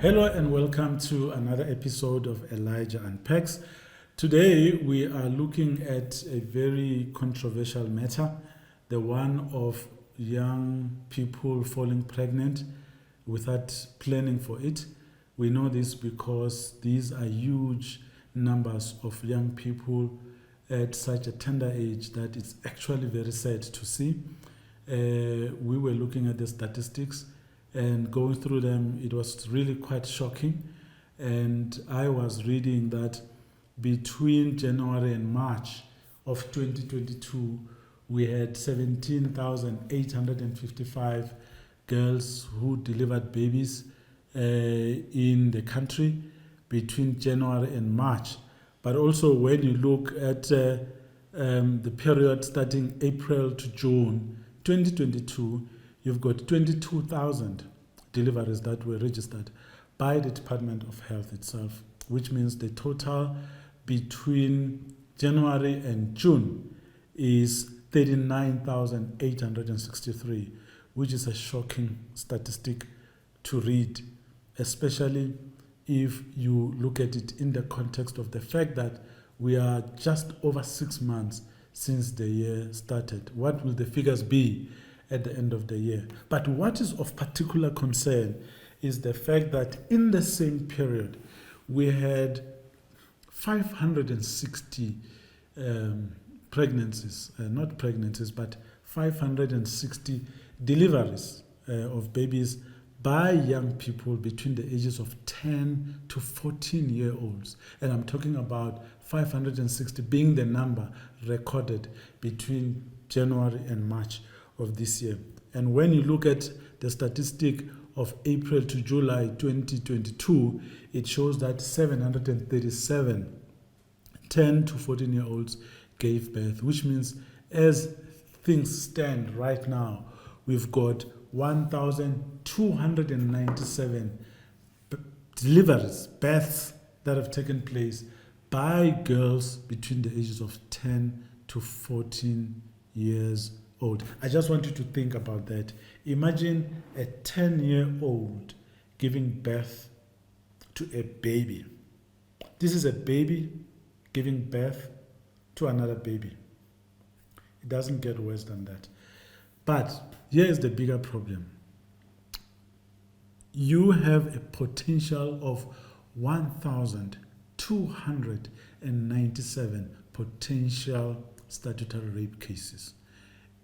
Hello and welcome to another episode of Mhlanga Unpacks. Today we are looking at a very controversial matter, the one of young people falling pregnant without planning for it. We know this because these are huge numbers of young people at such a tender age that it's actually very sad to see. We were looking at the statistics and going through them. It was really quite shocking. And I was reading that between January and March of 2022, we had 17,855 girls who delivered babies in the country between January and March. But also when you look at the period starting April to June 2022, you've got 22,000 deliveries that were registered by the Department of Health itself, which means the total between January and June is 39,863, which is a shocking statistic to read, especially if you look at it in the context of the fact that we are just over 6 months since the year started. What will the figures be at the end of the year? But what is of particular concern is the fact that in the same period, we had 560 pregnancies, not pregnancies, but 560 deliveries of babies by young people between the ages of 10 to 14-year-olds. And I'm talking about 560 being the number recorded between January and March of this year. And when you look at the statistic of April to July 2022, it shows that 737 10 to 14-year-olds gave birth, which means as things stand right now, we've got 1,297 deliveries, births that have taken place by girls between the ages of 10 to 14 years old. I just want you to think about that. Imagine a 10-year-old giving birth to a baby. This is a baby giving birth to another baby. It doesn't get worse than that. But here is the bigger problem. You have a potential of 1,297 potential statutory rape cases.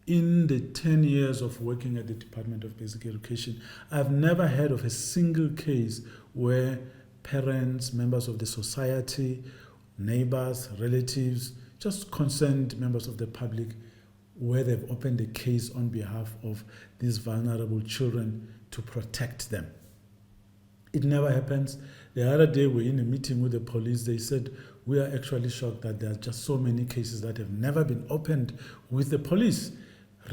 In the 10 years of working at the Department of Basic Education, I've never heard of a single case where parents, members of the society, neighbors, relatives, just concerned members of the public, where they've opened a case on behalf of these vulnerable children to protect them. It never happens. The other day we were in a meeting with the police. They said, we are actually shocked that there are just so many cases that have never been opened with the police.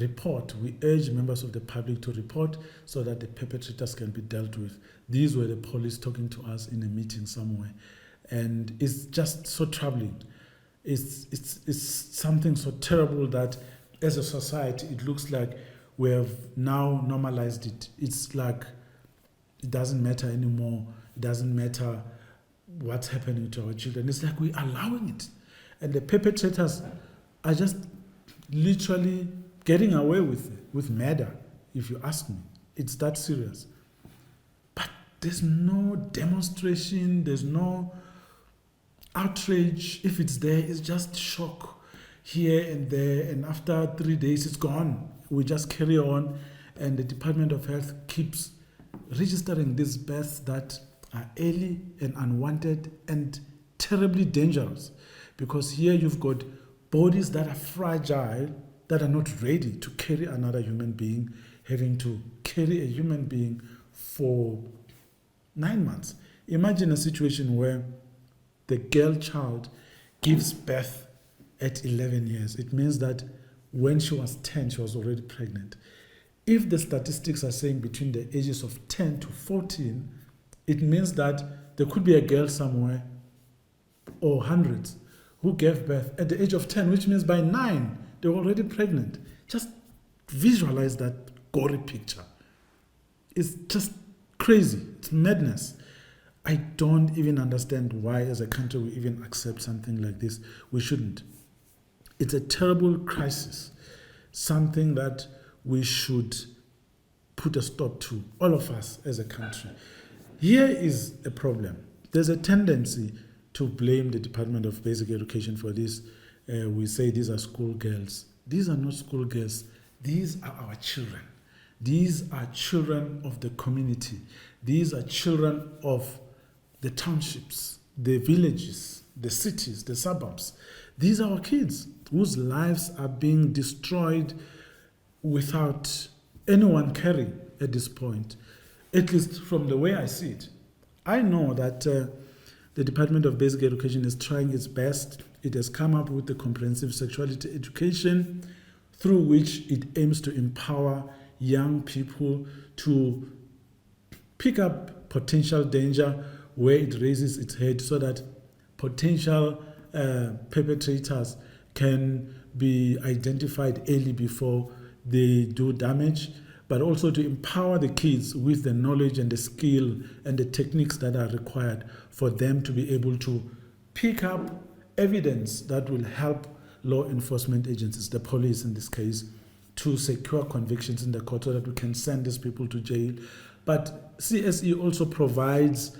Report. We urge members of the public to report so that the perpetrators can be dealt with. These were the police talking to us in a meeting somewhere. And it's just so troubling. It's something so terrible that as a society, it looks like we have now normalized it. It's like it doesn't matter anymore. It doesn't matter what's happening to our children. It's like we're allowing it. And the perpetrators are just literally getting away with murder, if you ask me. It's that serious. But there's no demonstration, there's no outrage. If it's there, it's just shock here and there, and after 3 days it's gone. We just carry on, and the Department of Health keeps registering these births that are early and unwanted and terribly dangerous, because here you've got bodies that are fragile, that are not ready to carry another human being, having to carry a human being for 9 months. Imagine a situation where the girl child gives birth at 11 years. It means that when she was 10, she was already pregnant. If the statistics are saying between the ages of 10 to 14, it means that there could be a girl somewhere, or hundreds, who gave birth at the age of 10, which means by 9, they were already pregnant. Just visualize that gory picture. It's just crazy. It's madness. I don't even understand why, as a country, we even accept something like this. We shouldn't. It's a terrible crisis, something that we should put a stop to, all of us as a country. Here is a problem. There's a tendency to blame the Department of Basic Education for this. We say these are schoolgirls. These are not schoolgirls. These are our children. These are children of the community. These are children of the townships, the villages, the cities, the suburbs. These are our kids whose lives are being destroyed without anyone caring at this point, at least from the way I see it. I know that the Department of Basic Education is trying its best. It has come up with the comprehensive sexuality education through which it aims to empower young people to pick up potential danger where it raises its head so that potential perpetrators can be identified early before they do damage, but also to empower the kids with the knowledge and the skill and the techniques that are required for them to be able to pick up evidence that will help law enforcement agencies, the police in this case, to secure convictions in the court so that we can send these people to jail. But CSE also provides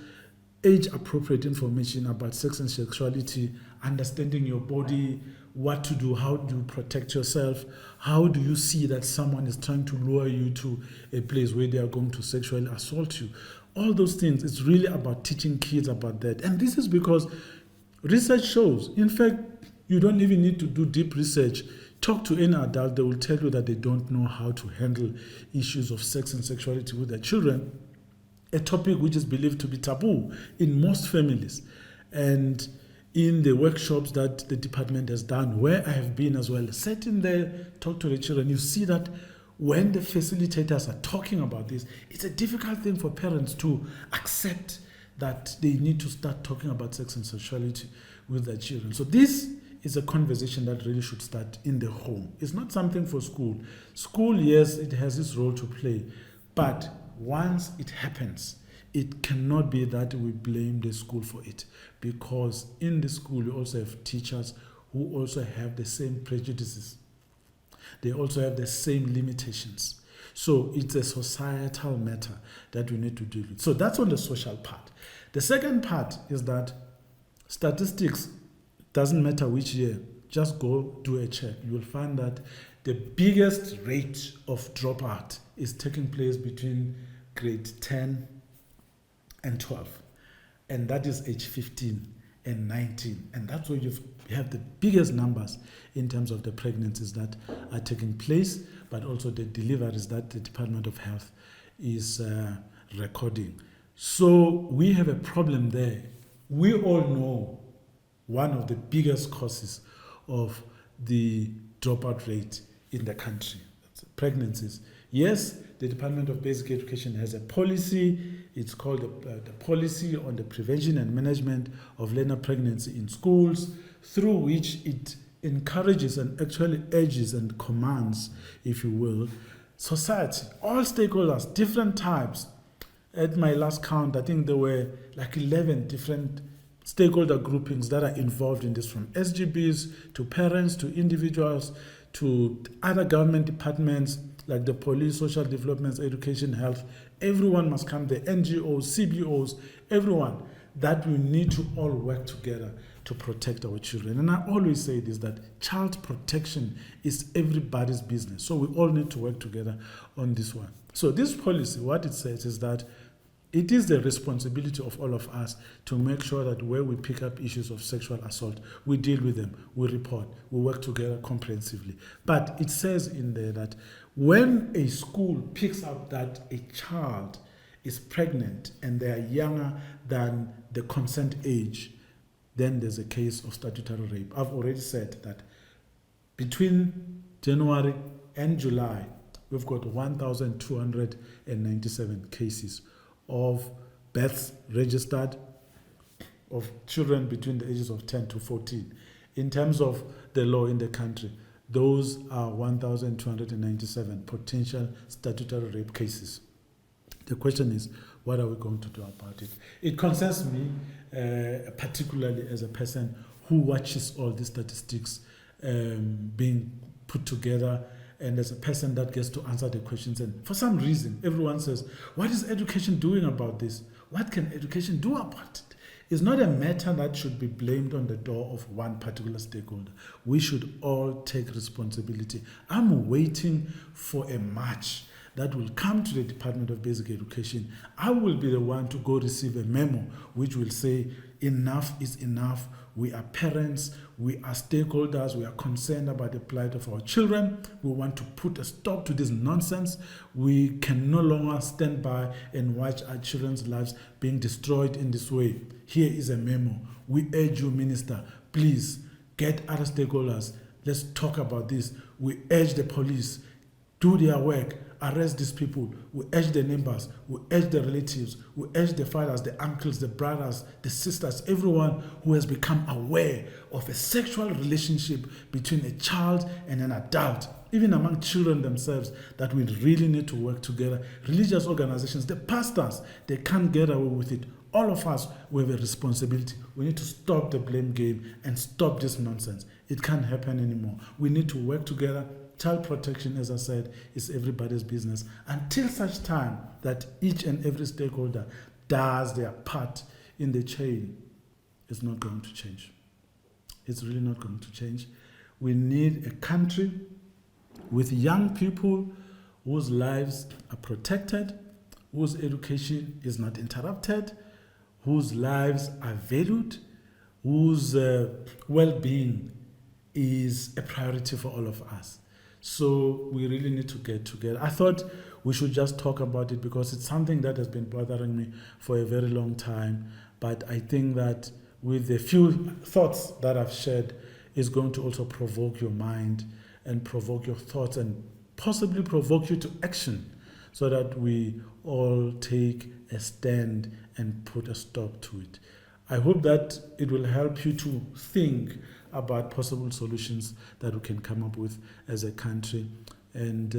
age-appropriate information about sex and sexuality, understanding your body, what to do, how do you protect yourself, how do you see that someone is trying to lure you to a place where they are going to sexually assault you. All those things, it's really about teaching kids about that. And this is because research shows, in fact, you don't even need to do deep research. Talk to any adult, they will tell you that they don't know how to handle issues of sex and sexuality with their children, a topic which is believed to be taboo in most families. And in the workshops that the department has done, where I have been as well, sitting there, talk to the children, you see that when the facilitators are talking about this, it's a difficult thing for parents to accept that they need to start talking about sex and sexuality with their children. So this is a conversation that really should start in the home. It's not something for school. School, yes, it has its role to play, but once it happens, it cannot be that we blame the school for it, because in the school you also have teachers who also have the same prejudices. They also have the same limitations. So it's a societal matter that we need to deal with. So that's on the social part. The second part is that statistics, doesn't matter which year, just go do a check. You will find that the biggest rate of dropout is taking place between grade 10 and 12. And that is age 15 and 19. And that's where you have the biggest numbers in terms of the pregnancies that are taking place, but also the deliveries that the Department of Health is recording. So we have a problem there. We all know one of the biggest causes of the dropout rate in the country, pregnancies. Yes, the Department of Basic Education has a policy. It's called the Policy on the Prevention and Management of Learner Pregnancy in Schools, through which it encourages and actually urges and commands, if you will, society, all stakeholders, different types. At my last count, I think there were like 11 different stakeholder groupings that are involved in this, from SGBs to parents to individuals to other government departments like the police, social development, education, health. Everyone must come, the NGOs, CBOs, everyone, that we need to all work together to protect our children. And I always say this, that child protection is everybody's business. So we all need to work together on this one. So this policy, what it says is that it is the responsibility of all of us to make sure that where we pick up issues of sexual assault, we deal with them, we report, we work together comprehensively. But it says in there that when a school picks up that a child is pregnant and they are younger than the consent age, then there's a case of statutory rape. I've already said that between January and July, we've got 1,297 cases of births registered of children between the ages of 10 to 14. In terms of the law in the country, those are 1,297 potential statutory rape cases. The question is, what are we going to do about it? It concerns me, particularly as a person who watches all these statistics being put together, and as a person that gets to answer the questions. And for some reason, everyone says, what is education doing about this? What can education do about it? It's not a matter that should be blamed on the door of one particular stakeholder. We should all take responsibility. I'm waiting for a march that will come to the Department of Basic Education. I will be the one to go receive a memo which will say, enough is enough. We are parents, we are stakeholders, we are concerned about the plight of our children. We want to put a stop to this nonsense. We can no longer stand by and watch our children's lives being destroyed in this way. Here is a memo. We urge you, Minister, please get other stakeholders. Let's talk about this. We urge the police, do their work, arrest these people. We urge the neighbors, we urge the relatives, we urge the fathers, the uncles, the brothers, the sisters, everyone who has become aware of a sexual relationship between a child and an adult, even among children themselves, that we really need to work together. Religious organizations, the pastors, they can't get away with it. All of us, we have a responsibility. We need to stop the blame game and stop this nonsense. It can't happen anymore. We need to work together. Child protection, as I said, is everybody's business until such time that each and every stakeholder does their part in the chain. It's not going to change. It's really not going to change. We need a country with young people whose lives are protected, whose education is not interrupted, whose lives are valued, whose well-being is a priority for all of us. So we really need to get together. I thought we should just talk about it because it's something that has been bothering me for a very long time. But I think that with the few thoughts that I've shared, is going to also provoke your mind and provoke your thoughts and possibly provoke you to action so that we all take a stand and put a stop to it. I hope that it will help you to think about possible solutions that we can come up with as a country. And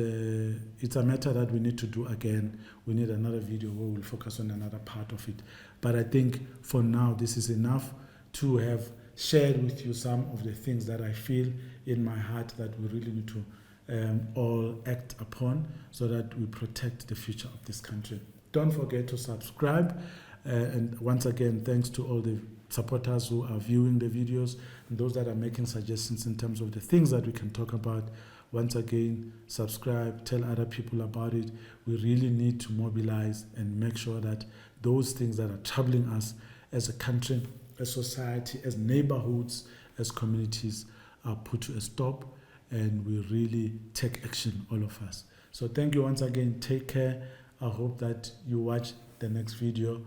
it's a matter that we need to do again. We need another video where we'll focus on another part of it. But I think for now, this is enough to have shared with you some of the things that I feel in my heart that we really need to all act upon so that we protect the future of this country. Don't forget to subscribe. And once again, thanks to all the supporters who are viewing the videos and those that are making suggestions in terms of the things that we can talk about. Once again, subscribe, tell other people about it. We really need to mobilize and make sure that those things that are troubling us as a country, as society, as neighborhoods, as communities are put to a stop, and we really take action, all of us. So thank you once again. Take care. I hope that you watch the next video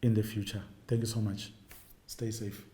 in the future. Thank you so much. Stay safe.